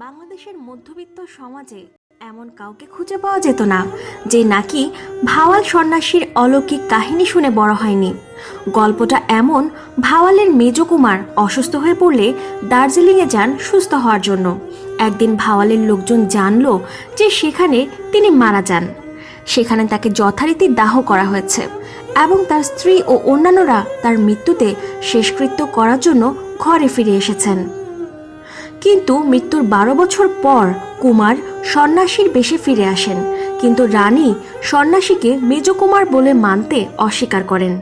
বাংলাদেশের মধ্যবিত্ত সমাজে এমন কাউকে খুঁজে পাওয়া যেত না যে নাকি ভাওয়াল সন্ন্যাসীর অলৌকিক কাহিনী শুনে বড় হয়নি। গল্পটা এমন, ভাওয়ালের মেজ কুমার অসুস্থ হয়ে পড়লে দার্জিলিংয়ে যান সুস্থ হওয়ার জন্য। একদিন ভাওয়ালের লোকজন জানল যে সেখানে তিনি মারা যান। সেখানে তাকে যথারীতি দাহ করা হয়েছে এবং তার স্ত্রী ও অন্যান্যরা তার মৃত্যুতে শেষকৃত্য করার জন্য ঘরে ফিরে এসেছেন। কিন্তু মৃত্যুর 12 বছর পর কুমার সন্ন্যাসীর বেশে ফিরে আসেন, কিন্তু রানী সন্ন্যাসীকে মেজকুমার বলে মানতে অস্বীকার করেন।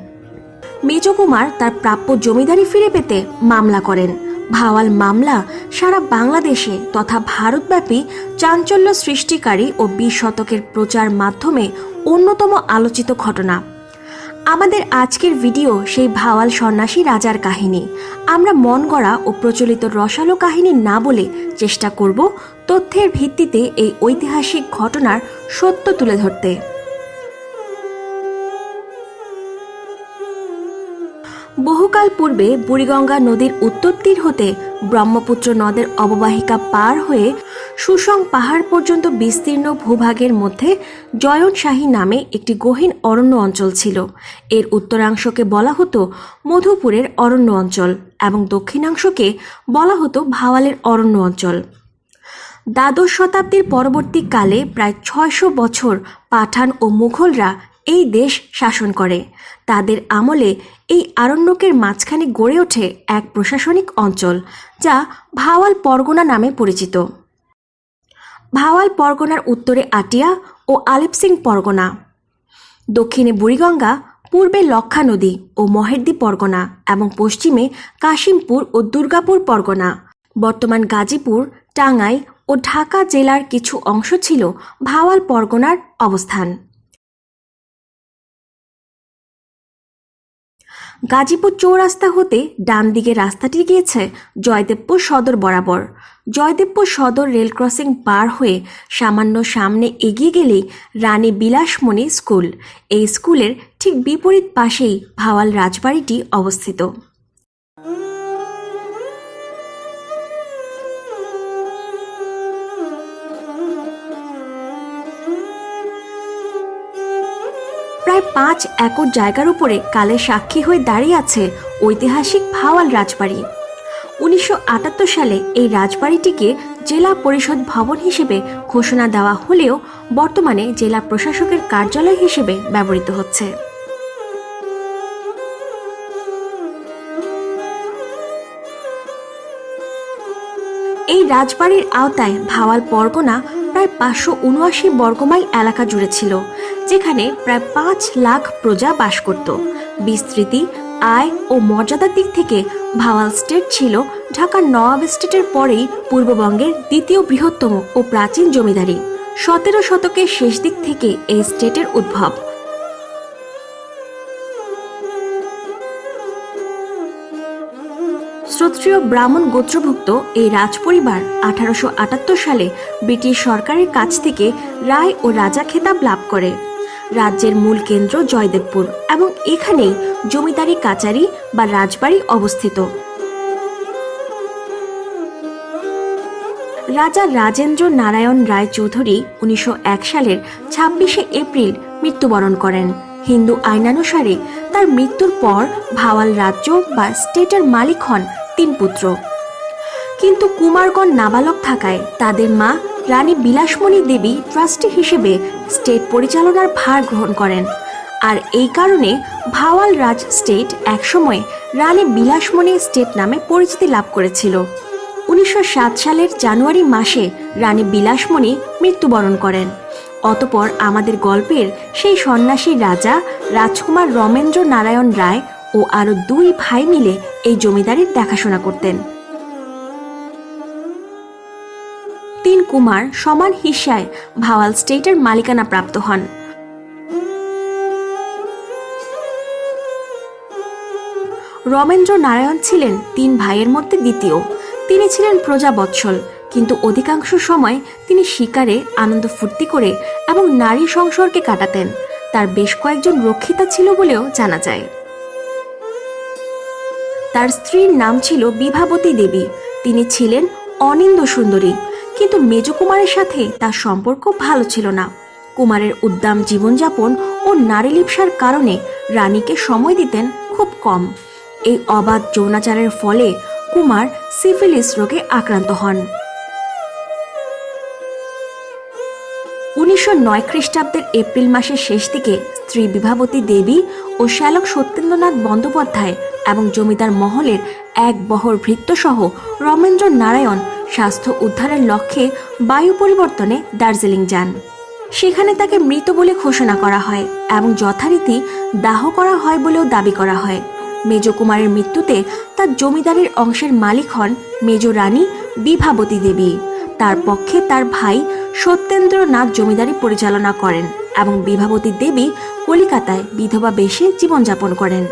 মেজকুমার তার প্রাপ্য জমিদারি ফিরে পেতে মামলা করেন। ভাওয়াল মামলা সারা বাংলাদেশে তথা ভারতব্যাপী চাঞ্চল্য সৃষ্টিকারী ও 20 শতকের প্রচার মাধ্যমে অন্যতম আলোচিত ঘটনা। আমাদের আজকের ভিডিও সেই ভাওয়াল সন্ন্যাসী রাজার কাহিনী। আমরা মন গড়া ও প্রচলিত রসালো কাহিনী না বলে চেষ্টা করব তথ্যের ভিত্তিতে এই ঐতিহাসিক ঘটনার সত্য তুলে ধরতে। বহুকাল পূর্বে বুড়িগঙ্গা নদীর উত্তর তীর হতে ব্রহ্মপুত্র নদের অববাহিকা পার হয়ে সুসং পাহাড় পর্যন্ত বিস্তীর্ণ ভূভাগের মধ্যে জয়নশাহী নামে একটি গহীন অরণ্য অঞ্চল ছিল। এর উত্তরাংশকে বলা হতো মধুপুরের অরণ্য অঞ্চল এবং দক্ষিণাংশকে বলা হতো ভাওয়ালের অরণ্য অঞ্চল। দ্বাদশ শতাব্দীর পরবর্তীকালে প্রায় 600 বছর পাঠান ও মুঘলরা এই দেশ শাসন করে। তাদের আমলে এই আরণ্যকের মাঝখানে গড়ে ওঠে এক প্রশাসনিক অঞ্চল যা ভাওয়াল পরগনা নামে পরিচিত। ভাওয়াল পরগনার উত্তরে আটিয়া ও আলেপসিং পরগনা, দক্ষিণে বুড়িগঙ্গা, পূর্বে লক্ষা নদী ও মহেরদী পরগনা এবং পশ্চিমে কাশিমপুর ও দুর্গাপুর পরগনা। বর্তমান গাজীপুর, টাঙ্গাইল ও ঢাকা জেলার কিছু অংশ ছিল ভাওয়াল পরগনার অবস্থান। গাজীপুর চৌরাস্তা হতে ডান দিকে রাস্তাটি গিয়েছে জয়দেবপুর সদর বরাবর। জয়দেবপুর সদর রেল ক্রসিং পার হয়ে সামান্য সামনে এগিয়ে গেলেই রানী বিলাসমণি স্কুল। এই স্কুলের ঠিক বিপরীত পাশেই ভাওয়াল রাজবাড়িটি অবস্থিত। প্রায় 5 একর জায়গার উপরে কালে সাক্ষী হয়ে দাঁড়িয়ে আছে ঐতিহাসিক ভাওয়াল রাজবাড়ি। 1978 সালে এই রাজবাড়িটিকে জেলা পরিষদ ভবন হিসেবে ঘোষণা দেওয়া হলেও বর্তমানে জেলা প্রশাসকের কার্যালয় হিসেবে ব্যবহৃত হচ্ছে। এই রাজবাড়ির আওতায় ভাওয়াল পরগনা প্রায় 579 বর্গমাইল এলাকা জুড়ে ছিল, যেখানে প্রায় 5 লাখ প্রজা বাস করত। বিস্তৃতি, আয় ও মর্যাদার দিক থেকে ভাওয়াল স্টেট ছিল ঢাকার নওয়াব স্টেটের পরেই পূর্ববঙ্গের দ্বিতীয় বৃহত্তম ও প্রাচীন জমিদারি। 17 শতকের শেষ দিক থেকে এই স্টেটের উদ্ভব। শ্রোত্রিয় ব্রাহ্মণ গোত্রভুক্ত এই রাজপরিবার 1878 সালে ব্রিটিশ সরকারের কাছ থেকে রায় ও রাজা খেতাব লাভ করে। রাজ্যের মূল কেন্দ্র জয়দেবপুর এবং এখানেই জমিদারি কাচারি বা রাজবাড়ি অবস্থিত। রাজা রাজেন্দ্র নারায়ণ রায় চৌধুরী 1901 সালের 26শে এপ্রিল মৃত্যুবরণ করেন। হিন্দু আইনানুসারে তার মৃত্যুর পর ভাওয়াল রাজ্য বা স্টেটের মালিক হন 3 পুত্র। কিন্তু কুমারগণ নাবালক থাকায় তাদের মা রানী বিলাসমণি দেবী ট্রাস্টি হিসেবে স্টেট পরিচালনার ভার গ্রহণ করেন। আর এই কারণে ভাওয়াল রাজ স্টেট একসময় রানী বিলাসমণি স্টেট নামে পরিচিতি লাভ করেছিল। 1907 সালের জানুয়ারি মাসে রানী বিলাসমণি মৃত্যুবরণ করেন। অতপর আমাদের গল্পের সেই সন্ন্যাসী রাজা রাজকুমার রমেন্দ্র নারায়ণ রায় ও আরো 2 ভাই মিলে এই জমিদারির দেখাশোনা করতেন। 3 কুমার সমান হিস্যায় ভাওয়াল স্টেটের মালিকানা প্রাপ্ত হন। রমেন্দ্র নারায়ণ ছিলেন 3 ভাইয়ের মধ্যে দ্বিতীয়। তিনি ছিলেন প্রজাবৎসল, কিন্তু অধিকাংশ সময় তিনি শিকারে আনন্দ ফুর্তি করে এবং নারী সংসর্গে কাটাতেন। তার বেশ কয়েকজন রক্ষিতা ছিল বলেও জানা যায়। তার স্ত্রীর নাম ছিল বিভাবতী দেবী। তিনি ছিলেন অনিন্দ সুন্দরী। কিন্তু মেজ কুমারের সাথে তার সম্পর্ক ভালো ছিল না। কুমারের উদ্দাম জীবনযাপন ও নারী লিপ্সার কারণে রানীকে সময় দিতেন খুব কম। এই অবাধ যৌনাচারের ফলে কুমার সিফিলিস রোগে আক্রান্ত হন। 1909 খ্রিস্টাব্দের এপ্রিল মাসের শেষ দিকে স্ত্রী বিভাবতী দেবী ও শ্যালক সত্যেন্দ্রনাথ বন্দ্যোপাধ্যায় এবং জমিদার মহলের এক বহর ভৃত্যসহ রমেন্দ্র নারায়ণ স্বাস্থ্য উদ্ধারের লক্ষ্যে বায়ু পরিবর্তনে দার্জিলিং যান। সেখানে তাকে মৃত বলে ঘোষণা করা হয় এবং যথারীতি দাহ করা হয় বলেও দাবি করা হয়। মেজ কুমারের মৃত্যুতে তার জমিদারের অংশের মালিক হন মেজ রানী বিভাবতী দেবী। তার পক্ষে তার ভাই সত্যেন্দ্রনাথ জমিদারি পরিচালনা করেন এবং বিভাবতী দেবী কলিকাতায় বিধবা বেশে জীবনযাপন করেন।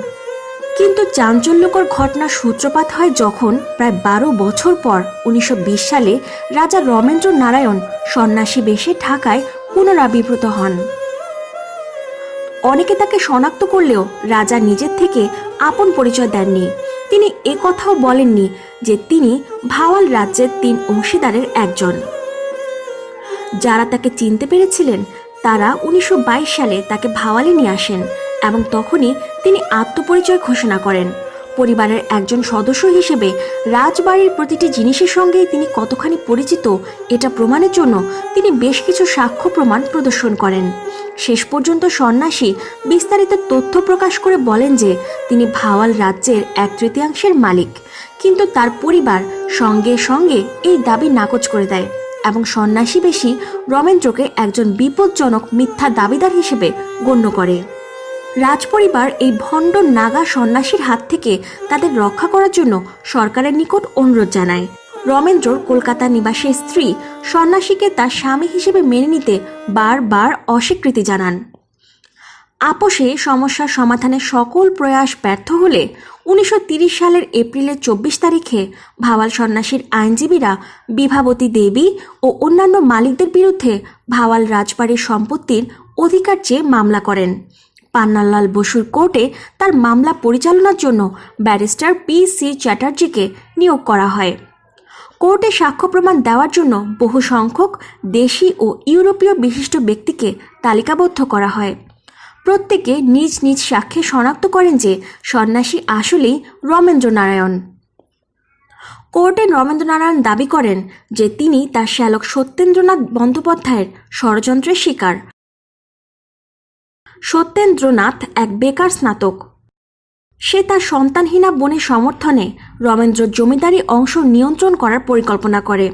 কিন্তু চাঞ্চল্যকর ঘটনার সূত্রপাত হয় যখন প্রায় 12 বছর পর 1920 সালে রাজা রমেন্দ্র নারায়ণ সন্ন্যাসী বেশে ঢাকায় পুনরাবির্ভূত হন। অনেকে তাকে শনাক্ত করলেও রাজা নিজের থেকে আপন পরিচয় দেননি। তিনি একথাও বলেননি যে তিনি ভাওয়াল রাজ্যের 3 অংশীদারের একজন। যারা তাকে চিনতে পেরেছিলেন তারা 1922 সালে তাকে ভাওয়ালে নিয়ে আসেন এবং তখনই তিনি আত্মপরিচয় ঘোষণা করেন। পরিবারের একজন সদস্য হিসেবে রাজবাড়ির প্রতিটি জিনিসের সঙ্গেই তিনি কতখানি পরিচিত এটা প্রমাণের জন্য তিনি বেশ কিছু সাক্ষ্য প্রমাণ প্রদর্শন করেন। শেষ পর্যন্ত সন্ন্যাসী বিস্তারিত তথ্য প্রকাশ করে বলেন যে তিনি ভাওয়াল রাজ্যের 1/3 মালিক, কিন্তু তার পরিবার সঙ্গে সঙ্গে এই দাবি নাকচ করে দেয় এবং সন্ন্যাসী বেশি রমেন্দ্রকে একজন বিপজ্জনক মিথ্যা দাবিদার হিসেবে গণ্য করে। রাজপরিবার এই ভণ্ড নাগা সন্ন্যাসীর হাত থেকে তাদের রক্ষা করার জন্য সরকারের নিকট অনুরোধ জানায়। রমেন্দ্রর কলকাতা নিবাসী স্ত্রী সন্ন্যাসীকে তার স্বামী হিসেবে মেনে নিতে বারবার অস্বীকৃতি জানান। আপোষে সমস্যার সমাধানের সকল প্রয়াস ব্যর্থ হলে 1930 সালের এপ্রিলের 24 তারিখে ভাওয়াল সন্ন্যাসীর আইনজীবীরা বিভাবতী দেবী ও অন্যান্য মালিকদের বিরুদ্ধে ভাওয়াল রাজবাড়ির সম্পত্তির অধিকার চেয়ে মামলা করেন। পান্নালাল বসুর কোর্টে তার মামলা পরিচালনার জন্য ব্যারিস্টার P.C. চ্যাটার্জিকে নিয়োগ করা হয়। কোর্টে সাক্ষ্য প্রমাণ দেওয়ার জন্য বহু সংখ্যক দেশি ও ইউরোপীয় বিশিষ্ট ব্যক্তিকে তালিকাবদ্ধ করা হয়। প্রত্যেকে নিজ নিজ সাক্ষ্যে শনাক্ত করেন যে সন্ন্যাসী আসলেই রমেন্দ্র নারায়ণ। কোর্টে রমেন্দ্র নারায়ণ দাবি করেন যে তিনি তার শ্যালক সত্যেন্দ্রনাথ বন্দ্যোপাধ্যায়ের ষড়যন্ত্রের শিকার। সত্যেন্দ্রনাথ এক বেকার স্নাতক। সে তার সন্তানহীনা বোনের সমর্থনে রমেন্দ্রর জমিদারি অংশ নিয়ন্ত্রণ করার পরিকল্পনা করে।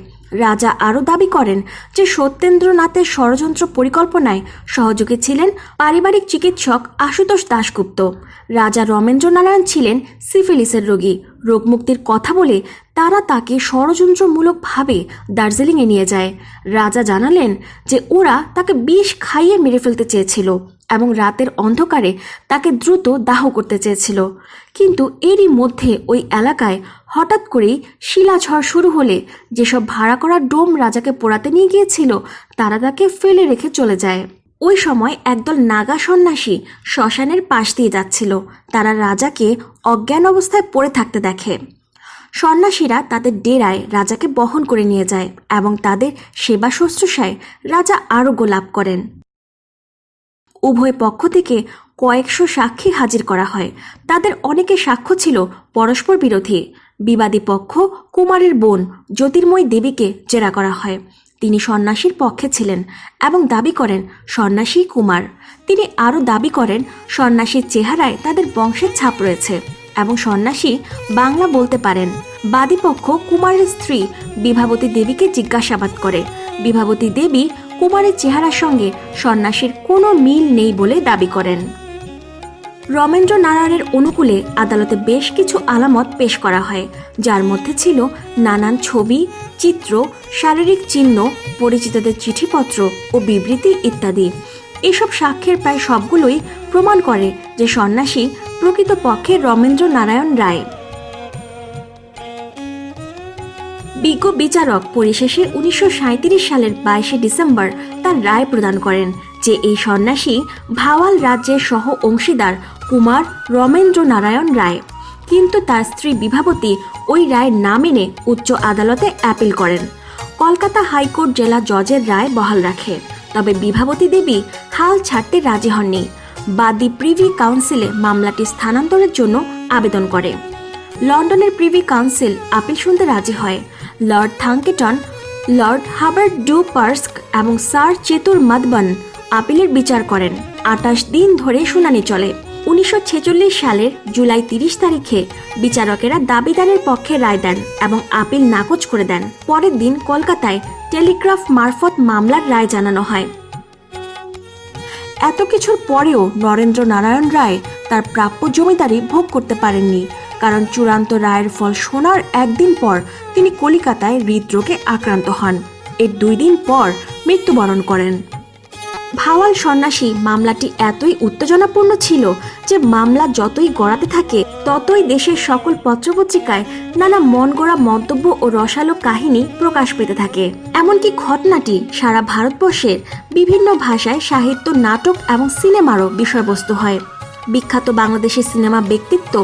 রাজা আরও দাবি করেন যে সত্যেন্দ্রনাথের ষড়যন্ত্র পরিকল্পনায় সহযোগী ছিলেন পারিবারিক চিকিৎসক আশুতোষ দাশগুপ্ত। রাজা রমেন্দ্র নারায়ণ ছিলেন সিফিলিসের রোগী। রোগমুক্তির কথা বলে তারা তাকে ষড়যন্ত্রমূলকভাবে দার্জিলিংয়ে নিয়ে যায়। রাজা জানালেন যে ওরা তাকে বিষ খাইয়ে মেরে ফেলতে চেয়েছিল এবং রাতের অন্ধকারে তাকে দ্রুত দাহ করতে চেয়েছিল। কিন্তু এরই মধ্যে ওই এলাকায় হঠাৎ করেই শিলাঝড় শুরু হলে যেসব ভাড়া করা ডোম রাজাকে পোড়াতে নিয়ে গিয়েছিল তারা তাকে ফেলে রেখে চলে যায়। ওই সময় একদল নাগা সন্ন্যাসী শ্মশানের পাশ দিয়ে যাচ্ছিল। তারা রাজাকে অজ্ঞান অবস্থায় পড়ে থাকতে দেখে। সন্ন্যাসীরা তাদের ডেরায় রাজাকে বহন করে নিয়ে যায় এবং তাদের সেবা শুশ্রূষায় রাজা আরোগ্য লাভ করেন। উভয় পক্ষ থেকে কয়েকশো সাক্ষী হাজির করা হয়। তাদের অনেকের সাক্ষ্য ছিল পরস্পর বিরোধী। বিবাদী পক্ষ কুমারের বোন জ্যোতির্ময়ী দেবীকে জেরা করা হয়। তিনি সন্ন্যাসীর পক্ষে ছিলেন এবং দাবি করেন সন্ন্যাসী কুমার। তিনি আরও দাবি করেন সন্ন্যাসীর চেহারায় তাদের বংশের ছাপ রয়েছে এবং সন্ন্যাসী বাংলা বলতে পারেন। বাদীপক্ষ কুমারের স্ত্রী বিভাবতী দেবীকে জিজ্ঞাসাবাদ করে। বিভাবতী দেবী কুমারের চেহারার সঙ্গে সন্ন্যাসীর কোনো মিল নেই বলে দাবি করেন। রমেন্দ্র নারায়ণের অনুকূলে আদালতে বেশ কিছু আলামত পেশ করা হয়, যার মধ্যে ছিল নানান ছবি, চিত্র, শারীরিক চিহ্ন, পরিচিতদের চিঠিপত্র ও বিবৃতি ইত্যাদি। এসব সাক্ষ্যের প্রায় সবগুলোই প্রমাণ করে যে সন্ন্যাসী প্রকৃতপক্ষে রমেন্দ্র নারায়ণ রায়। বিজ্ঞ বিচারক পরিশেষে 1937 সালের 22 ডিসেম্বর তার রায় প্রদান করেন যে এই সন্ন্যাসী ভাওয়াল রাজ্যের সহ অংশীদার কুমার রমেন্দ্র নারায়ণ রায়। কিন্তু তার স্ত্রী বিভাবতী ওই রায় না মেনে উচ্চ আদালতে অ্যাপিল করেন। কলকাতা হাইকোর্ট জেলা জজের রায় বহাল রাখে। তবে বিভাবতী দেবী হাল ছাড়তে রাজি হননি। বাদী প্রিভি কাউন্সিলে মামলাটি স্থানান্তরের জন্য আবেদন করে। লন্ডনের প্রিভি কাউন্সিল আপিল শুনতে রাজি হয়। লর্ড থাঙ্কেটন, লর্ড হাবার্ট ডু পার্স্ক এবং স্যার চেতুর মাদবন আপিলের বিচার করেন। 28 দিন ধরে শুনানি চলে। 1946 সালের জুলাই 30 তারিখে বিচারকেরা দাবিদারের পক্ষে রায় দেন এবং আপিল নাকচ করে দেন। পরের দিন কলকাতায় টেলিগ্রাফ মারফত মামলার রায় জানানো হয়। এত কিছুর পরেও নরেন্দ্র নারায়ণ রায় তার প্রাপ্য জমিদারি ভোগ করতে পারেননি, কারণ চূড়ান্ত রায়ের ফল শোনার একদিন পর তিনি কলিকাতায় হৃদরোগে আক্রান্ত হন। এর 2 দিন পর মৃত্যুবরণ করেন। ভাওয়াল সন্ন্যাসী মামলাটি এতই উত্তেজনাপূর্ণ ছিল যে মামলা যতই গড়াতে থাকে ততই দেশের সকল পত্রপত্রিকায় নানা মনগড়া মন্তব্য ও রসালো কাহিনী প্রকাশ পেতে থাকে। এমনকি ঘটনাটি সারা ভারতবর্ষের বিভিন্ন ভাষায় সাহিত্য, নাটক এবং সিনেমারও বিষয়বস্তু হয়। বিখ্যাত বাংলাদেশি সিনেমা ব্যক্তিত্ব